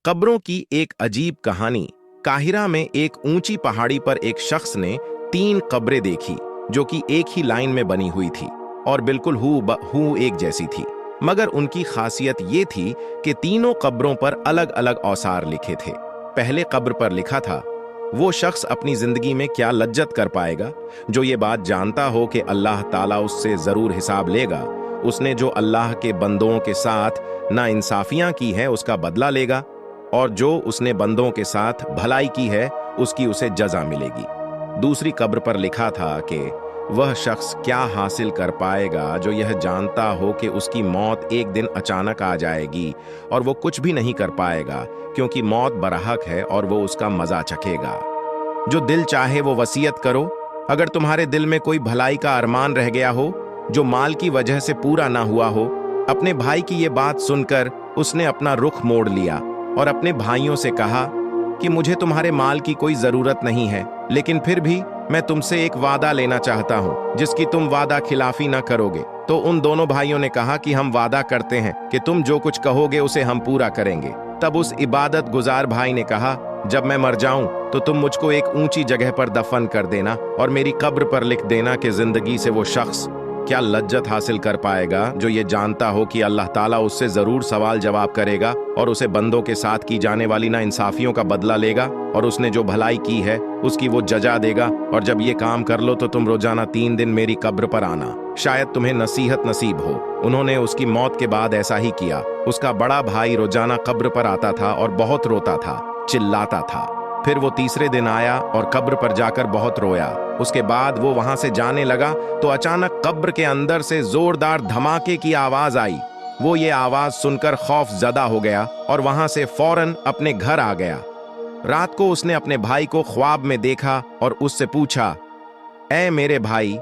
कब्रों की एक अजीब कहानी। काहिरा में एक ऊंची पहाड़ी पर एक शख्स ने 3 कब्रें देखी जो कि एक ही लाइन में बनी हुई थी और बिल्कुल हू एक जैसी थी। मगर उनकी खासियत ये थी कि तीनों कब्रों पर अलग अलग औसार लिखे थे। पहले कब्र पर लिखा था, वो शख्स अपनी जिंदगी में क्या लज्जत कर पाएगा जो ये बात जानता हो कि अल्लाह ताला उससे जरूर हिसाब लेगा। उसने जो अल्लाह के बंदों के साथ नाइंसाफियां की है उसका बदला लेगा, और जो उसने बंदों के साथ भलाई की है उसकी उसे जजा मिलेगी। दूसरी कब्र पर लिखा था कि वह शख्स क्या हासिल कर पाएगा जो यह जानता हो कि उसकी मौत एक दिन अचानक आ जाएगी और वो कुछ भी नहीं कर पाएगा क्योंकि मौत बरहक है और वो उसका मजा चखेगा। जो दिल चाहे वो वसीयत करो। अगर तुम्हारे दिल में कोई भलाई का अरमान रह गया हो जो माल की वजह से पूरा ना हुआ हो। अपने भाई की ये बात सुनकर उसने अपना रुख मोड़ लिया और अपने भाइयों से कहा कि मुझे तुम्हारे माल की कोई जरूरत नहीं है, लेकिन फिर भी मैं तुमसे एक वादा लेना चाहता हूँ जिसकी तुम वादा खिलाफी ना करोगे। तो उन दोनों भाइयों ने कहा कि हम वादा करते हैं कि तुम जो कुछ कहोगे उसे हम पूरा करेंगे। तब उस इबादत गुजार भाई ने कहा, जब मैं मर जाऊं तो तुम मुझको एक ऊंची जगह पर दफन कर देना और मेरी कब्र पर लिख देना कि जिंदगी से वो शख्स क्या लज्जत हासिल कर पाएगा जो ये जानता हो कि अल्लाह ताला उससे जरूर सवाल जवाब करेगा और उसे बंदों के साथ की जाने वाली नाइंसाफियों का बदला लेगा, और उसने जो भलाई की है उसकी वो जजा देगा। और जब ये काम कर लो तो तुम रोजाना 3 दिन मेरी कब्र पर आना, शायद तुम्हें नसीहत नसीब हो। उन्होंने उसकी मौत के बाद ऐसा ही किया। उसका बड़ा भाई रोजाना कब्र पर आता था और बहुत रोता था, चिल्लाता था। फिर वो तीसरे दिन आया और कब्र पर जाकर बहुत रोया। उसके बाद वो वहां से जाने लगा तो अचानक कब्र के अंदर से जोरदार धमाके की आवाज आई। वो ये आवाज सुनकर खौफ ज़दा हो गया और वहां से फौरन अपने घर आ गया। रात को उसने अपने भाई को ख्वाब में देखा और उससे पूछा, ऐ मेरे भाई,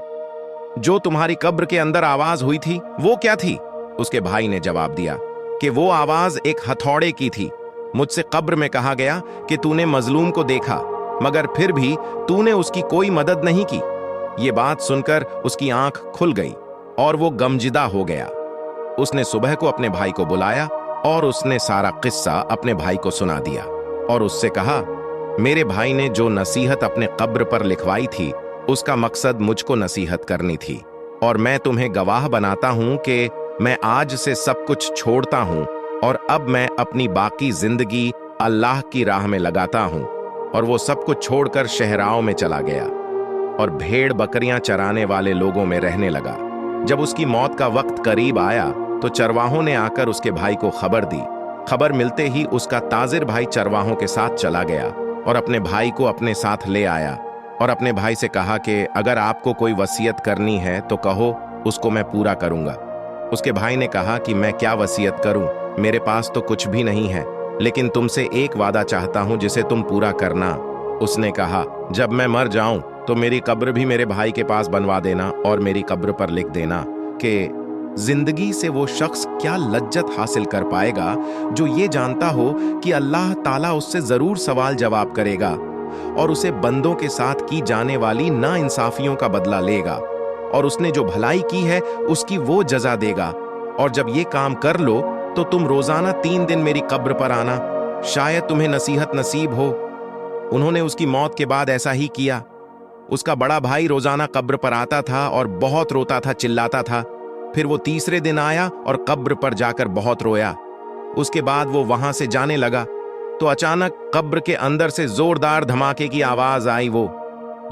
जो तुम्हारी कब्र के अंदर आवाज हुई थी वो क्या थी? उसके भाई ने जवाब दिया कि वो आवाज एक हथौड़े की थी। मुझसे कब्र में कहा गया कि तूने मजलूम को देखा, मगर फिर भी तूने उसकी कोई मदद नहीं की। ये बात सुनकर उसकी आंख खुल गई और वो गमजिदा हो गया। उसने सुबह को अपने भाई को बुलाया और उसने सारा किस्सा अपने भाई को सुना दिया और उससे कहा, मेरे भाई ने जो नसीहत अपने कब्र पर लिखवाई थी उसका मकसद मुझको नसीहत करनी थी, और मैं तुम्हें गवाह बनाता हूं कि मैं आज से सब कुछ छोड़ता हूं और अब मैं अपनी बाकी जिंदगी अल्लाह की राह में लगाता हूं। और वो सब कुछ छोड़कर शहराओं में चला गया और भेड़ बकरियां चराने वाले लोगों में रहने लगा। जब उसकी मौत का वक्त करीब आया तो चरवाहों ने आकर उसके भाई को खबर दी। खबर मिलते ही उसका ताजिर भाई चरवाहों के साथ चला गया और अपने भाई को अपने साथ ले आया और अपने भाई से कहा कि अगर आपको कोई वसीयत करनी है तो कहो, उसको मैं पूरा करूंगा। उसके भाई ने कहा कि मैं क्या वसीयत करूं, मेरे पास तो कुछ भी नहीं है, लेकिन तुमसे एक वादा चाहता हूं जिसे तुम पूरा करना। उसने कहा, जब मैं मर जाऊं तो मेरी कब्र भी मेरे भाई के पास बनवा देना और मेरी कब्र पर लिख देना कि जिंदगी से वो शख्स क्या लज्जत हासिल कर पाएगा जो ये जानता हो कि अल्लाह ताला उससे जरूर सवाल जवाब करेगा और उसे बंदों के साथ की जाने वाली नाइंसाफियों का बदला लेगा, और उसने जो भलाई की है उसकी वो जजा देगा। और जब ये काम कर लो तो तुम रोजाना 3 दिन मेरी कब्र पर आना, शायद तुम्हें नसीहत नसीब हो। उन्होंने उसकी मौत के बाद ऐसा ही किया। उसका बड़ा भाई रोजाना कब्र पर आता था और बहुत रोता था, चिल्लाता था। फिर वो तीसरे दिन आया और कब्र पर जाकर बहुत रोया। उसके बाद वो वहां से जाने लगा तो अचानक कब्र के अंदर से जोरदार धमाके की आवाज आई। वो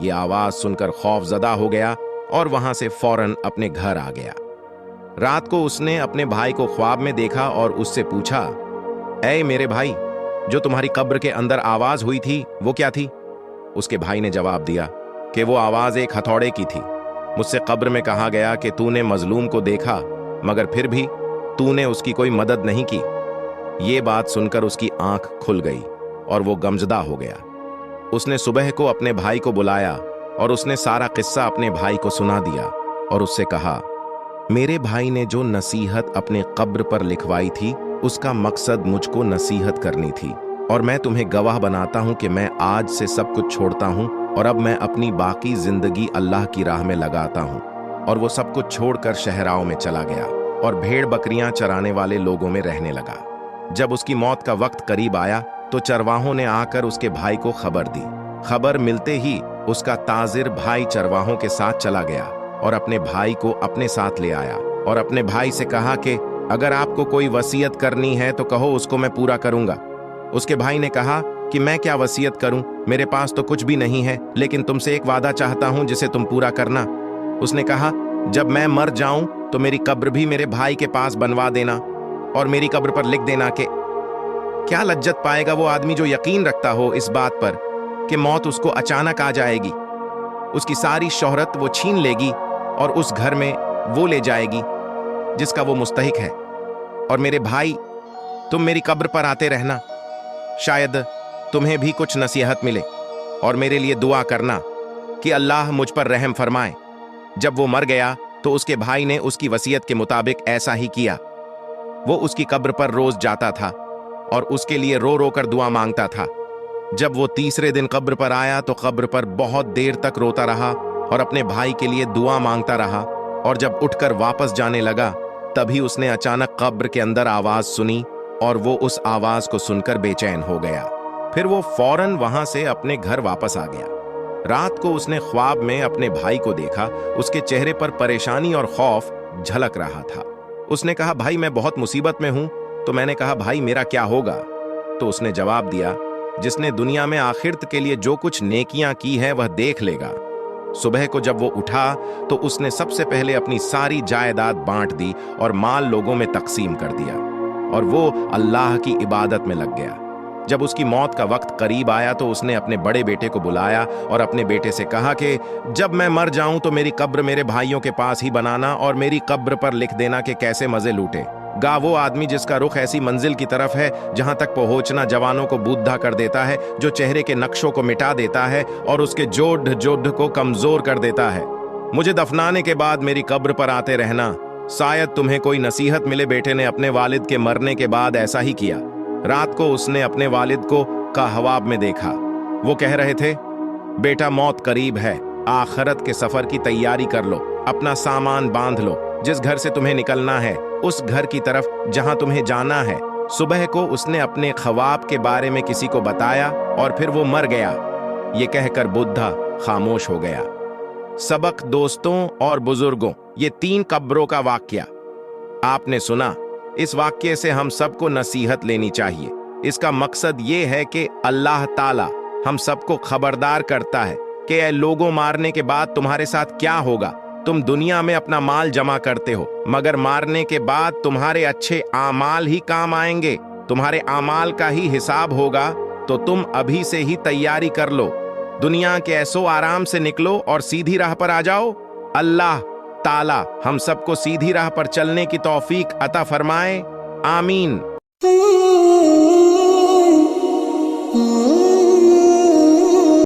ये आवाज सुनकर खौफजदा हो गया और वहां से फौरन अपने घर आ गया। रात को उसने अपने भाई को ख्वाब में देखा और उससे पूछा, ऐ मेरे भाई, जो तुम्हारी कब्र के अंदर आवाज हुई थी वो क्या थी? उसके भाई ने जवाब दिया कि वो आवाज एक हथौड़े की थी। मुझसे कब्र में कहा गया कि तूने मजलूम को देखा, मगर फिर भी तूने उसकी कोई मदद नहीं की। ये बात सुनकर उसकी आंख खुल गई और वो गमजदा हो गया। उसने सुबह को अपने भाई को बुलाया और उसने सारा किस्सा अपने भाई को सुना दिया और उससे कहा, मेरे भाई ने जो नसीहत अपने कब्र पर लिखवाई थी उसका मकसद मुझको नसीहत करनी थी, और मैं तुम्हें गवाह बनाता हूं कि मैं आज से सब कुछ छोड़ता हूं और अब मैं अपनी बाकी जिंदगी अल्लाह की राह में लगाता हूं। और वो सब कुछ छोड़कर शहराओं में चला गया और भेड़ बकरियां चराने वाले लोगों में रहने लगा। जब उसकी मौत का वक्त करीब आया तो चरवाहों ने आकर उसके भाई को खबर दी। खबर मिलते ही उसका ताजिर भाई चरवाहों के साथ चला गया और अपने भाई को अपने साथ ले आया और अपने भाई से कहा कि अगर आपको कोई वसीयत करनी है तो कहो, उसको मैं पूरा करूंगा। उसके भाई ने कहा कि मैं क्या वसीयत करूं, मेरे पास तो कुछ भी नहीं है, लेकिन तुमसे एक वादा चाहता हूं जिसे तुम पूरा करना। उसने कहा, जब मैं मर जाऊं तो मेरी कब्र भी मेरे भाई के पास बनवा देना और मेरी कब्र पर लिख देना कि क्या लज्जत पाएगा वो आदमी जो यकीन रखता हो इस बात पर कि मौत उसको अचानक आ जाएगी, उसकी सारी शोहरत वो छीन लेगी और उस घर में वो ले जाएगी जिसका वो मुस्तहिक है। और मेरे भाई, तुम मेरी कब्र पर आते रहना, शायद तुम्हें भी कुछ नसीहत मिले, और मेरे लिए दुआ करना कि अल्लाह मुझ पर रहम फरमाए। जब वो मर गया तो उसके भाई ने उसकी वसीयत के मुताबिक ऐसा ही किया। वो उसकी कब्र पर रोज जाता था और उसके लिए रो रो कर दुआ मांगता था। जब वो तीसरे दिन कब्र पर आया तो कब्र पर बहुत देर तक रोता रहा और अपने भाई के लिए दुआ मांगता रहा, और जब उठकर वापस जाने लगा तभी उसने अचानक कब्र के अंदर आवाज सुनी और वो उस आवाज को सुनकर बेचैन हो गया। फिर वो फौरन वहां से अपने घर वापस आ गया। रात को उसने ख्वाब में अपने भाई को देखा। उसके चेहरे पर परेशानी और खौफ झलक रहा था। उसने कहा, भाई मैं बहुत मुसीबत में हूं। तो मैंने कहा, भाई मेरा क्या होगा? तो उसने जवाब दिया, जिसने दुनिया में आखिरत के लिए जो कुछ नेकियां की है वह देख लेगा। सुबह को जब वो उठा तो उसने सबसे पहले अपनी सारी जायदाद बांट दी और माल लोगों में तकसीम कर दिया और वो अल्लाह की इबादत में लग गया। जब उसकी मौत का वक्त करीब आया तो उसने अपने बड़े बेटे को बुलाया और अपने बेटे से कहा कि जब मैं मर जाऊं तो मेरी कब्र मेरे भाइयों के पास ही बनाना और मेरी कब्र पर लिख देना कि कैसे मजे लूटे गा वो आदमी जिसका रुख ऐसी मंजिल की तरफ है जहां तक पहुंचना जवानों को बूढ़ा कर देता है, जो चेहरे के नक्शों को मिटा देता है और उसके जोड़ जोड़ को कमजोर कर देता है। मुझे दफनाने के बाद मेरी कब्र पर आते रहना, शायद तुम्हें कोई नसीहत मिले। बेटे ने अपने वालिद के मरने के बाद ऐसा ही किया। रात को उसने अपने वालिद को कहवाब में देखा। वो कह रहे थे, बेटा मौत करीब है, आखिरत के सफर की तैयारी कर लो, अपना सामान बांध लो, जिस घर से तुम्हें निकलना है उस घर की तरफ जहां तुम्हें जाना है। सुबह को उसने अपने ख्वाब के बारे में किसी को बताया और फिर वो मर गया। ये कहकर बुद्धा खामोश हो गया। सबक दोस्तों और बुजुर्गों, ये 3 कब्रों का वाक्या आपने सुना। इस वाक्य से हम सबको नसीहत लेनी चाहिए। इसका मकसद ये है कि अल्लाह ताला हम सबको खबरदार करता है कि ऐ लोगों, मारने के बाद तुम्हारे साथ क्या होगा। तुम दुनिया में अपना माल जमा करते हो, मगर मारने के बाद तुम्हारे अच्छे आमाल ही काम आएंगे, तुम्हारे आमाल का ही हिसाब होगा। तो तुम अभी से ही तैयारी कर लो, दुनिया के ऐसो आराम से निकलो और सीधी राह पर आ जाओ। अल्लाह ताला हम सबको सीधी राह पर चलने की तौफीक अता फरमाए। आमीन।